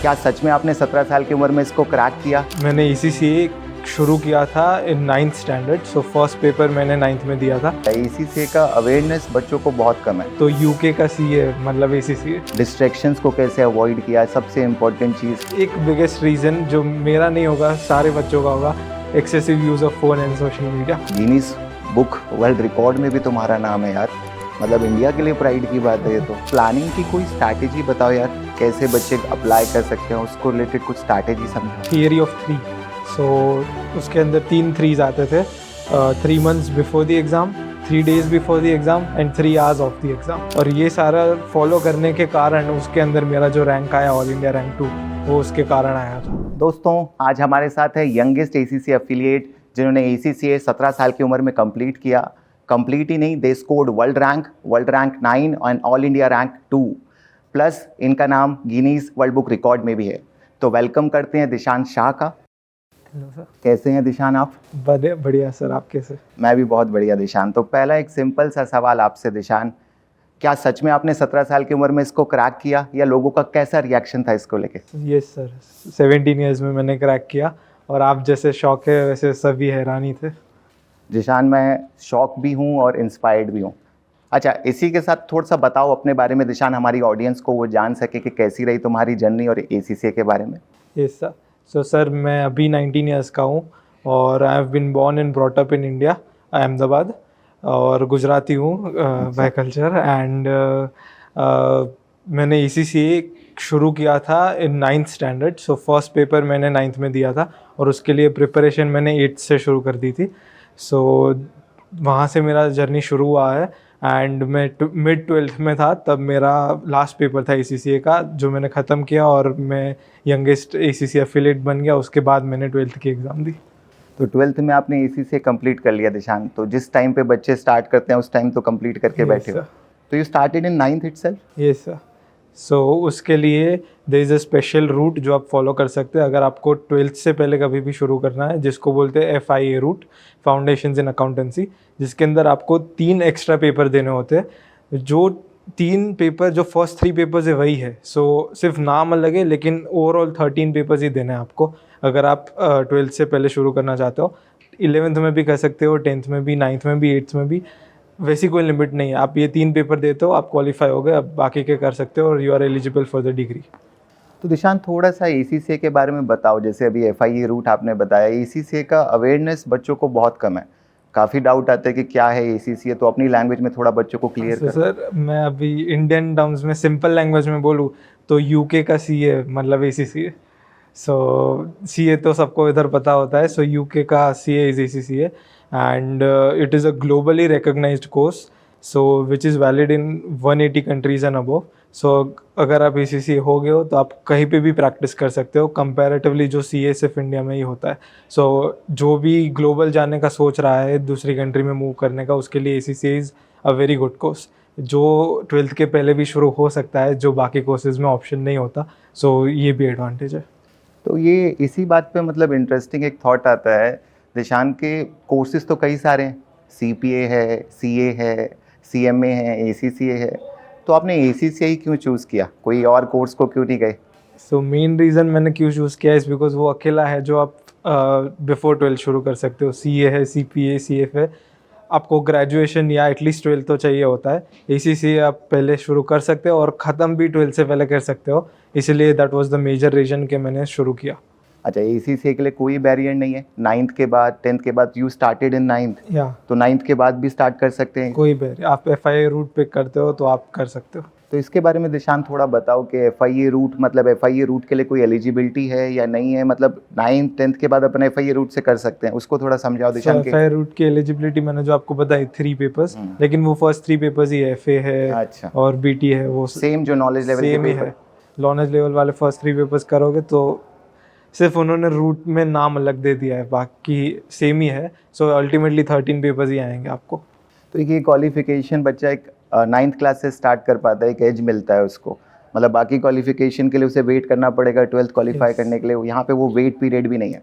क्या सच में आपने 17 साल की उम्र में इसको क्रैक किया? मैंने ECCA शुरू किया था in 9th standard, so first paper मैंने 9th में दिया था। ACCA का अवेयरनेस बच्चों को बहुत कम है, तो UK का CA मतलब ACCA। डिस्ट्रैक्शंस को कैसे अवॉइड किया, सबसे इम्पोर्टेंट चीज़। एक बिगेस्ट रीज़न जो मेरा नहीं होगा, सारे बच्चों का होगा, excessive use of phone and social media. Guinness book world record में भी तुम्हारा नाम है यार, मतलब इंडिया के लिए प्राइड की बात है ये तो। प्लानिंग की कोई स्ट्रैटेजी बताओ यार, कैसे बच्चे अप्लाई कर सकते हैं, उसको रिलेटेड कुछ स्ट्रैटेजी समझाओ। थियरी ऑफ 3, सो उसके अंदर 3 3s आते थे। 3 months before the exam, 3 days before the exam and 3 hours of the exam. और ये सारा फॉलो करने के कारण उसके अंदर मेरा जो रैंक आया ऑल इंडिया रैंक 2, वो उसके कारण आया था। दोस्तों आज हमारे साथ है यंगेस्ट ACCA एफिलिएट जिन्होंने ACCA 17 साल की उम्र में कंप्लीट किया। कंप्लीट ही नहीं, they scored world rank 9 and all India rank 2, plus इनका नाम गिनीज वर्ल्ड बुक रिकॉर्ड में भी है। तो वेलकम करते हैं दिशान शाह का। Hello sir. कैसे हैं दिशान आप? बढ़िया सर, आप कैसे? मैं भी बहुत बढ़िया दिशान। तो पहला एक सिंपल सा सवाल आपसे दिशान, क्या सच में आपने 17 साल की उम्र में इसको क्रैक किया या लोगों का कैसा रिएक्शन था इसको लेके? यस सर, 17 years में मैंने क्रैक किया और आप जैसे शौक है वैसे सभी हैरानी थे। दिशान मैं शॉक भी हूँ और इंस्पायर्ड भी हूँ। अच्छा, इसी के साथ थोड़ा सा बताओ अपने बारे में दिशान, हमारी ऑडियंस को वो जान सके कि कैसी रही तुम्हारी जर्नी और ACCA के बारे में। Yes sir. सो सर मैं अभी 19 years का हूँ और I have been born and brought up in India, Ahmedabad, और गुजराती हूँ बाय कल्चर। एंड मैंने ACCA शुरू किया था in 9th standard, so first paper मैंने 9th में दिया था और उसके लिए प्रिपरेशन मैंने 8th से शुरू कर दी थी। सो वहाँ से मेरा जर्नी शुरू हुआ है एंड मैं मिड 12th में था तब मेरा लास्ट पेपर था ACCA का, जो मैंने ख़त्म किया और मैं यंगेस्ट ACCA एफिलिएट बन गया। उसके बाद मैंने 12th की एग्ज़ाम दी। तो 12th में आपने ACCA कंप्लीट कर लिया दिशान, तो जिस टाइम पे बच्चे स्टार्ट करते हैं उस टाइम तो कंप्लीट करके बैठे हो। तो यू स्टार्टेड इन 9th इटसेल्फ? Yes sir. सो उसके लिए there is a special route जो आप फॉलो कर सकते हैं अगर आपको 12th से पहले कभी भी शुरू करना है, जिसको बोलते हैं FIA रूट, फाउंडेशंस इन अकाउंटेंसी, जिसके अंदर आपको 3 एक्स्ट्रा पेपर देने होते हैं। जो 3 पेपर जो फर्स्ट 3 पेपर्स है वही है, सो सिर्फ नाम अलग है लेकिन ओवरऑल 13 पेपर्स ही देने हैं आपको अगर आप 12th से पहले शुरू करना चाहते हो। 11th में भी कर सकते हो, 10th में भी, 9th में भी, 8th में भी, वैसी कोई लिमिट नहीं है। आप ये 3 पेपर देते हो, आप क्वालिफाई हो गए, अब बाकी के कर सकते हो और you are eligible for the degree. तो दिशान थोड़ा सा ACCA के बारे में बताओ, जैसे अभी FIA रूट आपने बताया, ACCA का अवेयरनेस बच्चों को बहुत कम है, काफ़ी डाउट आते हैं कि क्या है ACCA, तो अपनी लैंग्वेज में थोड़ा बच्चों को क्लियर करो। सर मैं अभी इंडियन टर्म्स में सिंपल लैंग्वेज में बोलूँ तो UK का CA मतलब ACCA। सो CA तो सबको इधर पता होता है, सो UK का CA is ACCA and it is a globally recognized course, so which is valid in 180 countries and above. So अगर आप ACCA हो गए हो तो आप कहीं पे भी प्रैक्टिस कर सकते हो, कंपैरेटिवली जो CA सिर्फ इंडिया में ही होता है। सो जो भी ग्लोबल जाने का सोच रहा है, दूसरी कंट्री में मूव करने का, उसके लिए ACCA is a very good course, जो 12th के पहले भी शुरू हो सकता है, जो बाकी कोर्सेज में ऑप्शन नहीं होता। सो ये भी एडवांटेज है। तो ये इसी बात पे मतलब इंटरेस्टिंग एक थॉट आता है दिशान के, कोर्सेज तो कई सारे हैं, CPA है, CA है, CMA है, ACCA है, तो आपने ACCA ही क्यों चूज़ किया, कोई और कोर्स को क्यों नहीं गए? सो मेन रीज़न मैंने क्यों चूज़ किया इज़ बिकॉज वो अकेला है जो आप बिफोर 12th शुरू कर सकते हो। CA है, CPA, CF है, आपको ग्रेजुएशन या एटलीस्ट 12th तो चाहिए होता है। ACCA आप पहले शुरू कर सकते हो और ख़त्म भी 12th से पहले कर सकते हो, इसलिए that was the major reason कि मैंने शुरू किया। अच्छा, ACCA के लिए कोई बैरियर नहीं है? 9th के बाद, 10th के बाद, यू स्टार्टेड इन 9th, या तो 9th के बाद भी स्टार्ट कर सकते हैं? कोई बैरियर, आप FIA रूट पिक करते हो तो आप कर सकते हो। तो इसके बारे में दिशान थोड़ा बताओ कि FIA रूट, मतलब FIA रूट के लिए कोई एलिजिबिलिटी है या नहीं है, मतलब 9th 10th के बाद अपन FIA रूट से कर सकते हैं, उसको थोड़ा समझाओ दिशान। FIA रूट की एलिजिबिलिटी मैंने जो आपको बताई 3 पेपर्स, लेकिन वो फर्स्ट 3 पेपर्स ही है, FA है अच्छा, और BT है, वो सेम जो नॉलेज लेवल के सेम ही पेपर है। नॉलेज लेवल वाले फर्स्ट 3 पेपर्स करोगे तो सिर्फ उन्होंने रूट में नाम अलग दे दिया है, बाकी सेम ही है। सो अल्टीमेटली 13 पेपर्स ही आएंगे आपको। तो ये क्वालिफिकेशन बच्चा एक 9th क्लास से स्टार्ट कर पाता है, एक एज मिलता है उसको, मतलब बाकी क्वालिफिकेशन के लिए उसे वेट करना पड़ेगा 12th क्वालिफाई करने के लिए, यहाँ पे वो वेट पीरियड भी नहीं है।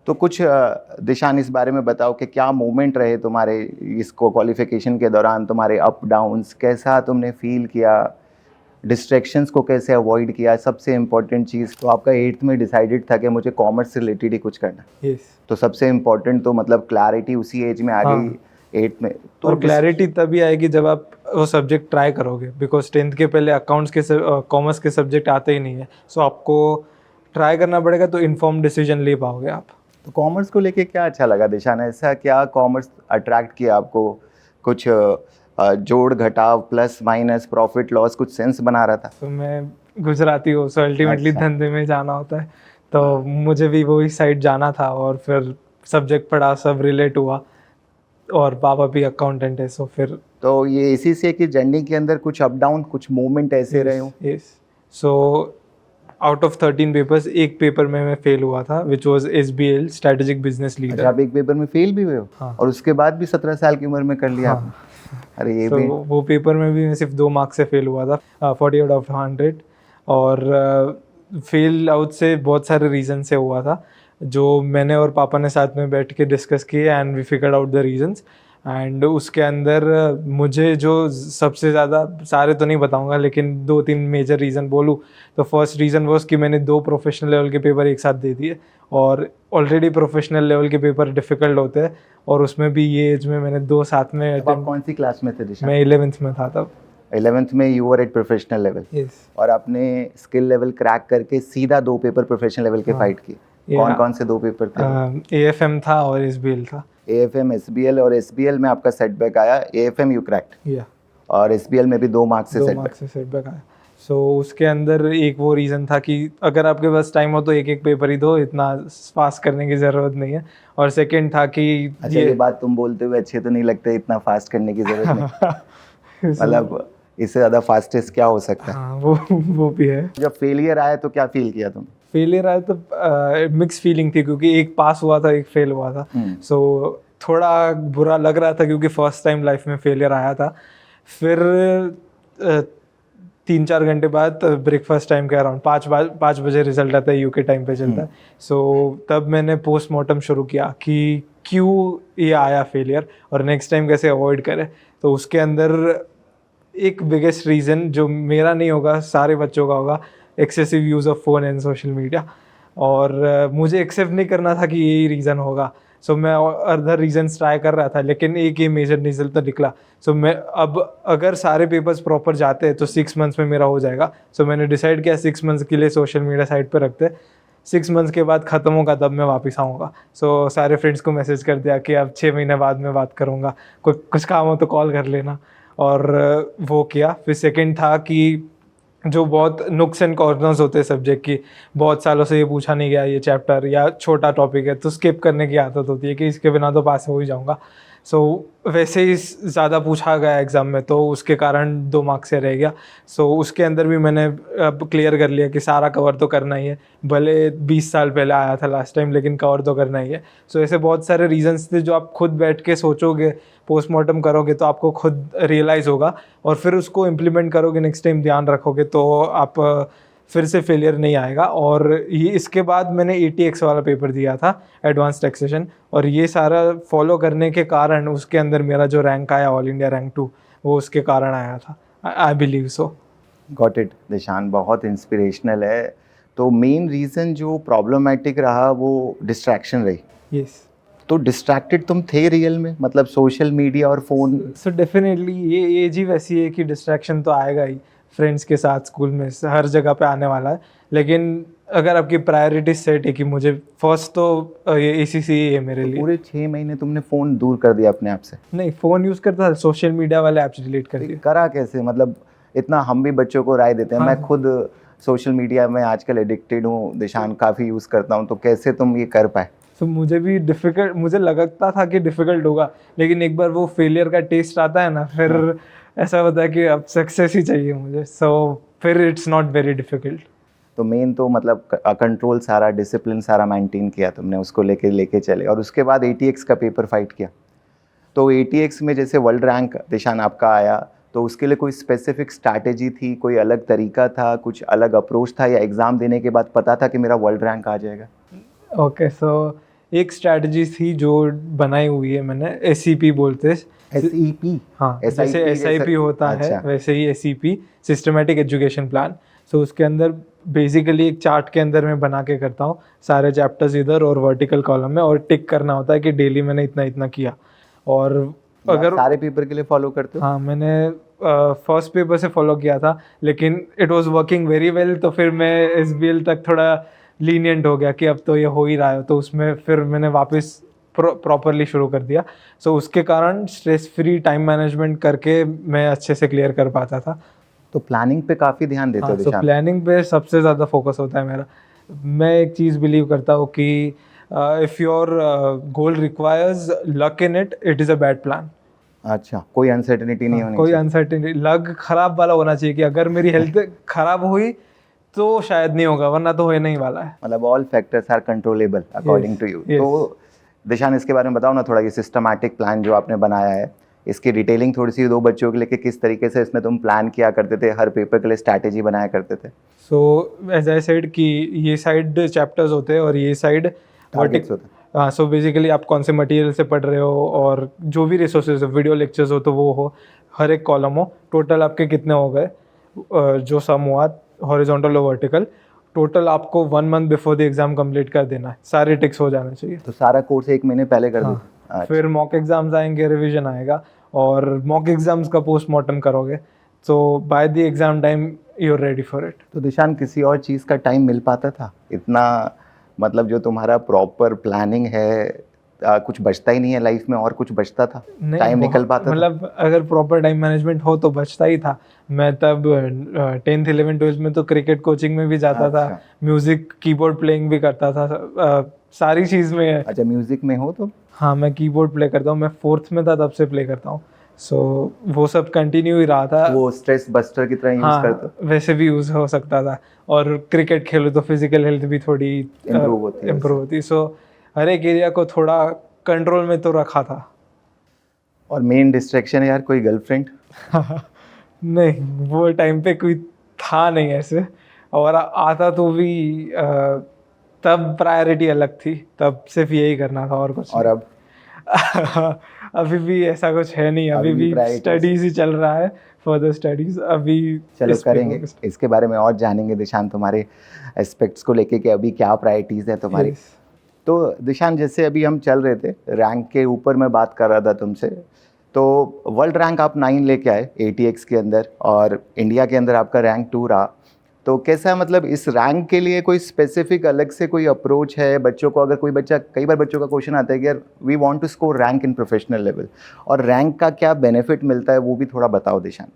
तो कुछ दिशान इस बारे में बताओ कि क्या मोमेंट रहे तुम्हारे इसको क्वालिफिकेशन के दौरान, तुम्हारे अप डाउन्स, कैसा तुमने फील किया, डिस्ट्रैक्शंस को कैसे अवॉइड किया, सबसे इम्पोर्टेंट चीज़ तो आपका 8th में डिसाइडेड था कि मुझे कॉमर्स से रिलेटेड ही कुछ करना है। यस। तो सबसे इम्पोर्टेंट तो मतलब क्लैरिटी उसी एज में आ हाँ। गई 8th में। तो और क्लैरिटी तभी आएगी जब आप वो सब्जेक्ट ट्राई करोगे, बिकॉज 10th के पहले अकाउंट्स के कॉमर्स के सब्जेक्ट आते ही नहीं है, सो आपको ट्राई करना पड़ेगा तो इन्फॉर्म डिसीजन ले पाओगे आप। तो कॉमर्स को लेके क्या अच्छा लगा दिशान, ऐसा क्या कॉमर्स अट्रैक्ट किया आपको? कुछ जोड़ घटाव, प्लस माइनस, प्रॉफिट लॉस, कुछ सेंस बना रहा था? तो मैं गुजराती हूँ, सो अल्टीमेटली अच्छा। धंधे में जाना होता है, तो मुझे भी वही साइड जाना था और फिर सब्जेक्ट पढ़ा, सब रिलेट हुआ, और पापा भी अकाउंटेंट है, सो फिर तो ये ACCA की जर्नी के अंदर कुछ अप डाउन, कुछ मूवमेंट ऐसे रहे हो? Yes. So out of 13 papers एक पेपर में मैं फेल हुआ था, which was SBL strategic business अच्छा, लीडर। आप एक पेपर में फेल भी हुए हो? हाँ। और उसके बाद भी 17 साल की उम्र में कर लिया हाँ। आपने? अरे ये तो भी वो पेपर में भी मैं सिर्फ 2 मार्क्स से फेल हुआ था, 40 आउट ऑफ 100। और फेल आउट से बहुत सारे रीज़न से हुआ था, जो मैंने और पापा ने साथ में बैठ के डिस्कस किए, and we figured out the reasons. And उसके अंदर मुझे जो सबसे ज़्यादा, सारे तो नहीं बताऊंगा, लेकिन 2-3 मेजर रीज़न बोलूँ तो फर्स्ट रीज़न वॉज कि मैंने 2 प्रोफेशनल लेवल के पेपर एक साथ दे दिए, और ऑलरेडी प्रोफेशनल लेवल के पेपर डिफ़िकल्ट होते हैं, और उसमें भी ये एज में मैंने 2 साथ में अब आप कौन सी क्लास में थे दिशा? मैं 11th में था तब। 11th में you were at professional level, yes. और आपने स्किल लेवल क्रैक करके सीधा 2 पेपर प्रोफेशनल लेवल के हाँ। फाइट किए। Yeah. कौन कौन से 2 पेपर थे? AFM था और SBL था। AFM, SBL, और SBL में आपका सेटबैक आया, AFM यू क्रैक्ड, या और SBL में भी 2 मार्क्स से 2 सेटबैक। मार्क्स से सेटबैक आया। सो उसके अंदर एक वो रीज़न था कि अगर आपके पास टाइम हो तो एक एक पेपर ही दो, इतना पास करने की ज़रूरत नहीं है। और सेकंड था कि अच्छा, ये बात तुम बोलते हुए अच्छे तो नहीं लगते, इतना फास्ट करने की जरूरत नहीं। मतलब इससे ज़्यादा फास्टेस्ट क्या हो सकता है? हाँ, वो भी है। जब फेलियर आया तो क्या फील किया तुम? फेलियर आया तो मिक्स फीलिंग थी, क्योंकि एक पास हुआ था, एक फेल हुआ था। सो थोड़ा बुरा लग रहा था, क्योंकि फर्स्ट टाइम लाइफ में फेलियर आया था। फिर 3-4 घंटे बाद ब्रेकफास्ट टाइम के अराउंड 5 बजे रिजल्ट आता है, UK टाइम पे चलता है। सो तब मैंने पोस्टमार्टम शुरू किया कि क्यों ये आया फेलियर, और नेक्स्ट टाइम कैसे अवॉइड करें। तो उसके अंदर एक बिगेस्ट रीज़न जो मेरा नहीं होगा, सारे बच्चों का होगा, excessive use of phone and social media. और मुझे एक्सेप्ट नहीं करना था कि यही रीज़न होगा। सो मैं अदर रीजन्स ट्राई कर रहा था, लेकिन एक ही मेजर रिजल्ट तो निकला। सो मैं अब अगर सारे पेपर्स प्रॉपर जाते हैं तो 6 मंथ्स में मेरा हो जाएगा। सो मैंने डिसाइड किया 6 मंथ्स के लिए सोशल मीडिया साइड पे रखते, 6 मंथ्स के बाद ख़त्म होगा तब मैं वापस आऊँगा। सो सारे फ्रेंड्स को मैसेज कर दिया कि अब 6 महीने बाद में बात करूँगा, कुछ काम हो तो कॉल कर लेना, और वो किया। फिर सेकंड था कि जो बहुत नुक्स एंड कॉर्नर्स होते हैं सब्जेक्ट की, बहुत सालों से ये पूछा नहीं गया ये चैप्टर, या छोटा टॉपिक है तो स्किप करने की आदत होती है कि इसके बिना तो पास हो ही जाऊँगा। सो वैसे ही ज़्यादा पूछा गया एग्ज़ाम में, तो उसके कारण 2 मार्क्स से रह गया। सो उसके अंदर भी मैंने अब क्लियर कर लिया कि सारा कवर तो करना ही है, भले 20 साल पहले आया था लास्ट टाइम, लेकिन कवर तो करना ही है। सो ऐसे बहुत सारे रीजंस थे जो आप खुद बैठ के सोचोगे, पोस्टमार्टम करोगे तो आपको खुद रियलाइज़ होगा, और फिर उसको इम्प्लीमेंट करोगे, नेक्स्ट टाइम ध्यान रखोगे तो आप फिर से फेलियर नहीं आएगा। और ये इसके बाद मैंने ATX वाला पेपर दिया था, एडवांस टैक्सेशन, और ये सारा फॉलो करने के कारण उसके अंदर मेरा जो रैंक आया ऑल इंडिया रैंक 2, वो उसके कारण आया था। I believe so. Got it Dishan, बहुत इंस्पिरेशनल है। तो मेन रीज़न जो प्रॉब्लमेटिक रहा वो डिस्ट्रैक्शन रही। यस। तो डिस्ट्रैक्टेड तुम थे रियल में, मतलब सोशल मीडिया और फ़ोन? सो डेफिनेटली ये एज ही वैसी है कि डिस्ट्रैक्शन तो आएगा ही, फ्रेंड्स के साथ, स्कूल में, हर जगह पे आने वाला है। लेकिन अगर आपकी प्रायोरिटी सेट है कि मुझे फर्स्ट तो ये ACCA है मेरे लिए। पूरे 6 महीने तुमने फ़ोन दूर कर दिया अपने आप से? नहीं, फ़ोन यूज़ करता था, सोशल मीडिया वाले ऐप्स डिलीट कर दिए। करा कैसे? मतलब इतना हम भी बच्चों को राय देते हैं। हाँ। मैं खुद सोशल मीडिया में आजकल एडिक्टेड हूँ दिशान, काफ़ी यूज़ करता हूँ। तो कैसे तुम ये कर पाए? तो मुझे भी डिफ़िकल्ट, मुझे लगता था कि डिफ़िकल्ट होगा, लेकिन एक बार वो फेलियर का टेस्ट आता है ना, फिर ऐसा होता है कि अब सक्सेस ही चाहिए मुझे। सो फिर इट्स नॉट वेरी डिफ़िकल्ट। तो मेन तो मतलब कंट्रोल सारा, डिसिप्लिन सारा मेंटेन किया तुमने, उसको लेके चले, और उसके बाद ATX का पेपर फाइट किया। तो ATX में जैसे वर्ल्ड रैंक दिशान आपका आया, तो उसके लिए कोई स्पेसिफिक स्ट्रैटेजी थी, कोई अलग तरीका था, कुछ अलग अप्रोच था, या एग्ज़ाम देने के बाद पता था कि मेरा वर्ल्ड रैंक आ जाएगा? ओके, सो एक स्ट्रैटेजी थी जो बनाई हुई है मैंने, SCP बोलते हैं, SEP? हाँ, SIP जैसे SIP होता है अच्छा। वैसे ही SEP, सिस्टमेटिक एजुकेशन प्लान। सो उसके अंदर बेसिकली एक चार्ट के अंदर मैं बना के करता हूँ सारे चैप्टर्स इधर और वर्टिकल कॉलम में, और टिक करना होता है कि डेली मैंने इतना इतना किया। और आप अगर सारे पेपर के लिए फॉलो करते हो? हाँ, मैंने फर्स्ट पेपर से फॉलो किया था, लेकिन it was working very well, तो फिर मैं SBL तक थोड़ा लीनियंट हो गया कि अब तो ये हो ही रहा है, तो उसमें फिर मैंने वापस प्रॉपरली शुरू कर दिया। सो उसके कारण स्ट्रेस फ्री टाइम मैनेजमेंट करके मैं अच्छे से क्लियर कर पाता था। तो प्लानिंग पे काफ़ी ध्यान देते हाँ, हो सो दिशान? प्लानिंग पे सबसे ज़्यादा फोकस होता है मेरा। मैं एक चीज़ बिलीव करता हूँ कि if your goal requires luck in it, it is a bad plan. अच्छा, कोई अनसर्टेनिटी नहीं हाँ, होनी कोई चाहिए। अनसर्टेनिटी, लग खराब वाला होना चाहिए कि अगर मेरी हेल्थ खराब हुई तो शायद नहीं होगा, वरना तो होने नहीं वाला है। मतलब all factors are controllable according to you. yes. तो दिशान, इसके बारे में बताओ ना थोड़ा, ये सिस्टमैटिक प्लान जो आपने बनाया है, इसकी डिटेलिंग थोड़ी सी दो बच्चों के लिए कि किस तरीके से इसमें तुम प्लान किया करते थे, हर पेपर के लिए स्ट्रैटेजी बनाया करते थे। सो एज आई सेड कि ये साइड चैप्टर्स होते हैं और ये साइड टारगेट्स होते हैं। हाँ, सो बेसिकली आप कौन से मटेरियल से पढ़ रहे हो और जो भी रिसोर्सेज हो, वीडियो लेक्चर्स हो तो वो हो, हर एक कॉलम हो, टोटल आपके कितने हो गए, जो सम हुआ हॉरिजॉन्टल और वर्टिकल, टोटल आपको 1 month before the exam complete कर देना है, सारे टिक्स हो जाने चाहिए। तो सारा कोर्स 1 महीने पहले कर हाँ, देते? अच्छा। फिर मॉक एग्जाम्स आएंगे, रिवीजन आएगा, और मॉक एग्जाम्स का पोस्टमार्टम करोगे, तो by the exam time you are ready for it. तो दिशान, किसी और चीज़ का टाइम मिल पाता था इतना? मतलब जो तुम्हारा प्रॉपर प्लानिंग है, कुछ बचता ही नहीं है लाइफ में, और कुछ बचता था? टाइम निकल पाता था? मतलब अगर प्रॉपर टाइम मैनेजमेंट हो तो बचता ही था। मैं तब 10th 11th 12th में तो क्रिकेट कोचिंग में भी जाता था, अच्छा। म्यूजिक कीबोर्ड प्लेइंग भी करता था, सारी चीज़ में। अच्छा, म्यूजिक में हो तो? हाँ, मैं कीबोर्ड प्ले करता हूँ, मैं 4th में था तब से प्ले करता हूँ। सो वो सब कंटिन्यू ही रहा था। वो स्ट्रेस बस्टर की तरह यूज करते हो? हाँ, वैसे भी यूज़ हो सकता था, और क्रिकेट खेलो तो फिजिकल हेल्थ भी थोड़ी Improve होती है इम्प्रूव होती। सो हर एक एरिया को थोड़ा कंट्रोल में तो रखा था। और मेन डिस्ट्रैक्शन यार, कोई गर्लफ्रेंड? नहीं, वो टाइम पे कोई था नहीं ऐसे, और आता तो भी तब प्रायोरिटी अलग थी, तब सिर्फ यही करना था और कुछ और नहीं। अब? अभी भी ऐसा कुछ है नहीं, अभी अभी भी priorities? स्टडीज ही चल रहा है, फर्दर स्टडीज अभी। चलो इस पे करेंगे, focus- इसके बारे में और जानेंगे दिशान, तुम्हारे एस्पेक्ट्स को लेके कि अभी क्या प्रायोरिटीज़ है तुम्हारी। Yes. तो दिशान, जैसे अभी हम चल रहे थे रैंक के ऊपर, मैं बात कर रहा था तुमसे, तो वर्ल्ड रैंक आप 9 लेके आए ATX के अंदर, और इंडिया के अंदर आपका रैंक 2 रहा। तो कैसा, मतलब इस रैंक के लिए कोई स्पेसिफिक अलग से कोई अप्रोच है बच्चों को? अगर कोई बच्चा, कई बार बच्चों का क्वेश्चन आता है कि यार we want to score rank in professional level, और रैंक का क्या बेनिफिट मिलता है, वो भी थोड़ा बताओ दिशान।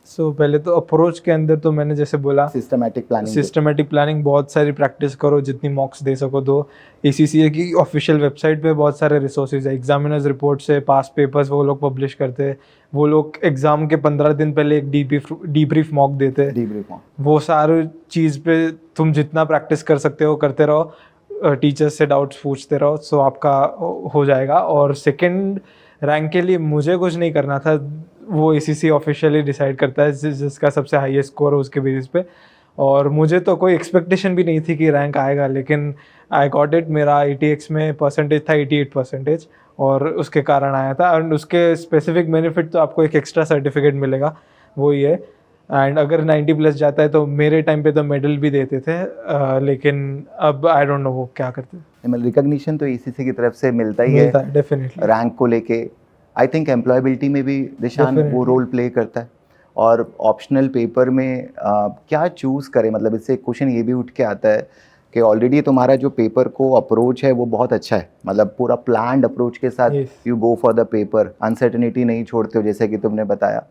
सो पहले तो अप्रोच के अंदर तो मैंने जैसे बोला, सिस्टमैटिक प्लानिंग। सिस्टमेटिक प्लानिंग, बहुत सारी प्रैक्टिस करो, जितनी मॉक्स दे सको दो। ACCA की ऑफिशियल वेबसाइट पे बहुत सारे रिसोर्सेज है, एग्जामिनर्स रिपोर्ट से पास पेपर्स वो लोग पब्लिश करते हैं, वो लोग एग्जाम के 15 दिन पहले एक डीब्रीफ मॉक देते हैं। डीब्रीफ मॉक, वो सारी चीज़ पे तुम जितना प्रैक्टिस कर सकते हो करते रहो, टीचर्स से डाउट्स पूछते रहो, सो आपका हो जाएगा। और सेकंड रैंक के लिए मुझे कुछ नहीं करना था, वो ACCA ऑफिशियली डिसाइड करता है, जिसका सबसे हाईएस्ट स्कोर हो उसके बेसिस पे। और मुझे तो कोई एक्सपेक्टेशन भी नहीं थी कि रैंक आएगा, लेकिन आई गॉट इट। मेरा ATX में परसेंटेज था 88%, और उसके कारण आया था। एंड उसके स्पेसिफिक बेनिफिट तो आपको एक एक्स्ट्रा सर्टिफिकेट मिलेगा, वो ही है। एंड अगर 90+ जाता है तो मेरे टाइम पे तो मेडल भी देते थे, लेकिन अब आई डोंट नो वो क्या करते हैं। मतलब रिकॉग्निशन तो ACCA की तरफ से मिलता ही है डेफिनेटली। रैंक को लेके। आई थिंक एम्प्लॉयबिलिटी में भी दिशान वो Definitely. रोल प्ले करता है। और ऑप्शनल पेपर में क्या चूज़ करें, मतलब इससे क्वेश्चन ये भी उठ के आता है कि ऑलरेडी तुम्हारा जो पेपर को अप्रोच है वो बहुत अच्छा है, मतलब पूरा प्लान्ड अप्रोच के साथ Yes. You go for the paper, uncertainty नहीं छोड़ते हो जैसे कि तुमने बताया।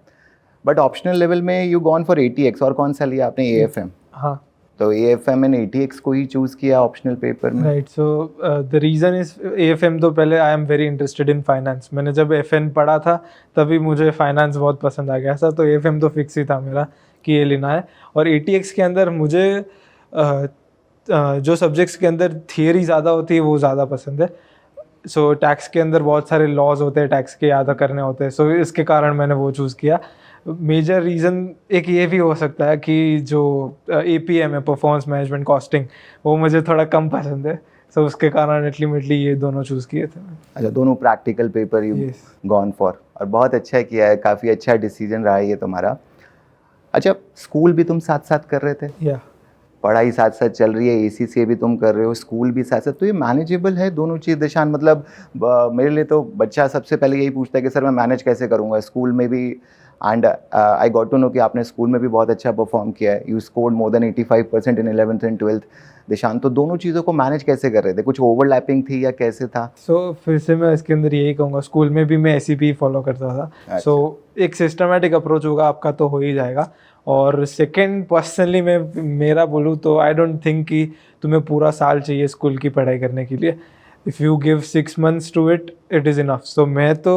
बट ऑप्शनल लेवल में यू गॉन फॉर ATX, और कौन सा लिया आपने? AFM। हाँ, तो AFM एंड ATX को ही चूज़ किया ऑप्शनल पेपर में? Right. So the reason is AFM, तो पहले I am very interested in finance. मैंने जब FN पढ़ा था तभी मुझे फाइनेंस बहुत पसंद आ गया था, तो AFM तो फिक्स ही था मेरा कि ये लेना है। और ATX के अंदर मुझे जो सब्जेक्ट्स के अंदर थियरी ज़्यादा होती है वो ज़्यादा पसंद है। सो टैक्स के अंदर बहुत सारे लॉज होते हैं, टैक्स के याद करने होते हैं, सो इसके कारण मैंने वो चूज़ किया। मेजर रीज़न एक ये भी हो सकता है कि जो APM है, परफॉर्मेंस मैनेजमेंट कॉस्टिंग, वो मुझे थोड़ा कम पसंद है। सो उसके कारण अल्टीमेटली ये दोनों चूज़ किए थे मैंने। अच्छा, दोनों practical paper you Yes. Gone for, और बहुत अच्छा किया है, काफ़ी अच्छा डिसीजन रहा है ये तुम्हारा। अच्छा, स्कूल भी तुम साथ साथ कर रहे थे, या पढ़ाई साथ साथ चल रही है, ACCA भी तुम कर रहे हो, स्कूल भी साथ साथ, तो ये मैनेजेबल है दोनों चीज़ दिशान? मतलब मेरे लिए तो बच्चा सबसे पहले यही पूछता है कि सर मैं मैनेज कैसे करूँगा स्कूल में भी, and I got to know कि आपने स्कूल में भी बहुत अच्छा परफॉर्म किया है, you scored more than 85% in 11th and 12th। दिशान, तो दोनों चीज़ों को मैनेज कैसे कर रहे थे? कुछ ओवरलैपिंग थी या कैसे था? सो फिर से मैं इसके अंदर यही कहूँगा, स्कूल में भी मैं SEP फॉलो करता था। सो एक सिस्टमेटिक अप्रोच होगा आपका तो हो ही जाएगा। और सेकंड, पर्सनली मैं मेरा बोलूँ तो आई डोंट थिंक कि तुम्हें पूरा साल चाहिए स्कूल की पढ़ाई करने के लिए। If you give 6 months to it, it is enough. So मैं तो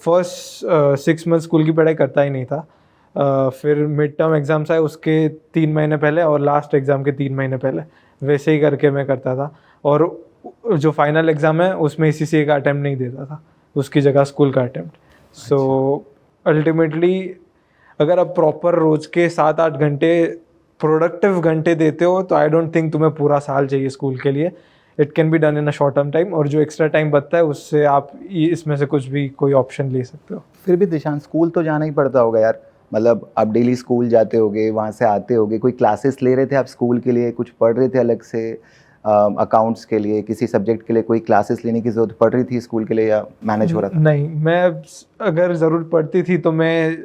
फर्स्ट 6 months स्कूल की पढ़ाई करता ही नहीं था। फिर मिड टर्म एग्ज़ाम्स आए उसके 3 महीने पहले और लास्ट एग्ज़ाम के 3 महीने पहले, वैसे ही करके मैं करता था। और जो फाइनल एग्ज़ाम है उसमें ACCA का अटैम्प्ट नहीं देता था, उसकी जगह स्कूल का अटैम्प्ट। सो अल्टीमेटली अगर आप प्रॉपर रोज़ के 7-8 घंटे प्रोडक्टिव घंटे देते हो तो आई डोंट थिंक तुम्हें पूरा साल चाहिए स्कूल के लिए। It can be done in a short term time, और जो एक्स्ट्रा टाइम बचता है उससे आप इसमें से कुछ भी कोई ऑप्शन ले सकते हो। फिर भी दिशान, स्कूल तो जाना ही पड़ता होगा यार, मतलब आप डेली स्कूल जाते होगे, वहाँ से आते होगे, कोई क्लासेस ले रहे थे आप स्कूल के लिए, कुछ पढ़ रहे थे अलग से अकाउंट्स के लिए, किसी सब्जेक्ट के लिए कोई क्लासेस लेने की ज़रूरत पड़ रही थी स्कूल के लिए, या मैनेज हो रहा था? नहीं, मैं अगर ज़रूरत पड़ती थी तो मैं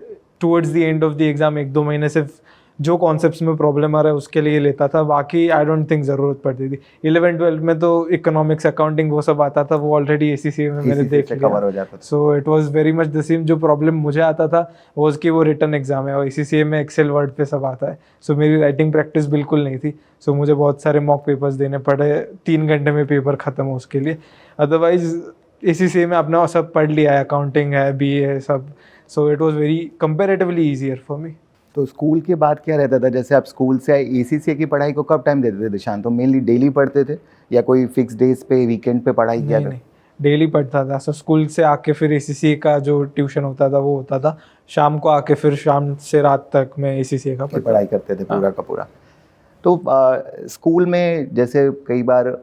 towards the end of the exam 1-2 महीने सिर्फ जो कॉन्सेप्ट्स में प्रॉब्लम आ रहा है उसके लिए लेता था, बाकी आई डोंट थिंक ज़रूरत पड़ती थी। 11-12 में तो इकोनॉमिक्स, अकाउंटिंग वो सब आता था, वो ऑलरेडी ACCA में मैंने देख लिया, कवर हो जाता था। So it was very much the same. जो प्रॉब्लम मुझे आता था वो उसकी वो रिटन एग्जाम है, और ACCA में एक्सेल वर्ड पे सब आता है। सो मेरी राइटिंग प्रैक्टिस बिल्कुल नहीं थी, सो मुझे बहुत सारे मॉक पेपर्स देने पड़े, 3 घंटे में पेपर ख़त्म हो उसके लिए। अदरवाइज ACCA में अपना सब पढ़ लिया है, अकाउंटिंग है, BA है सब, so it was very comparatively easier for me. तो स्कूल के बाद क्या रहता था? जैसे आप स्कूल से आए, ACCA की पढ़ाई को कब टाइम देते थे दिशान? तो मेनली डेली पढ़ते थे या कोई फिक्स डेज पे, वीकेंड पे पढ़ाई किया नहीं था? नहीं, डेली पढ़ता था। सो स्कूल से आके फिर ACCA का जो ट्यूशन होता था वो होता था, शाम को आके फिर शाम से रात तक मैं ACCA का पढ़ता पढ़ाई करते थे पूरा का पूरा। तो स्कूल में जैसे कई बार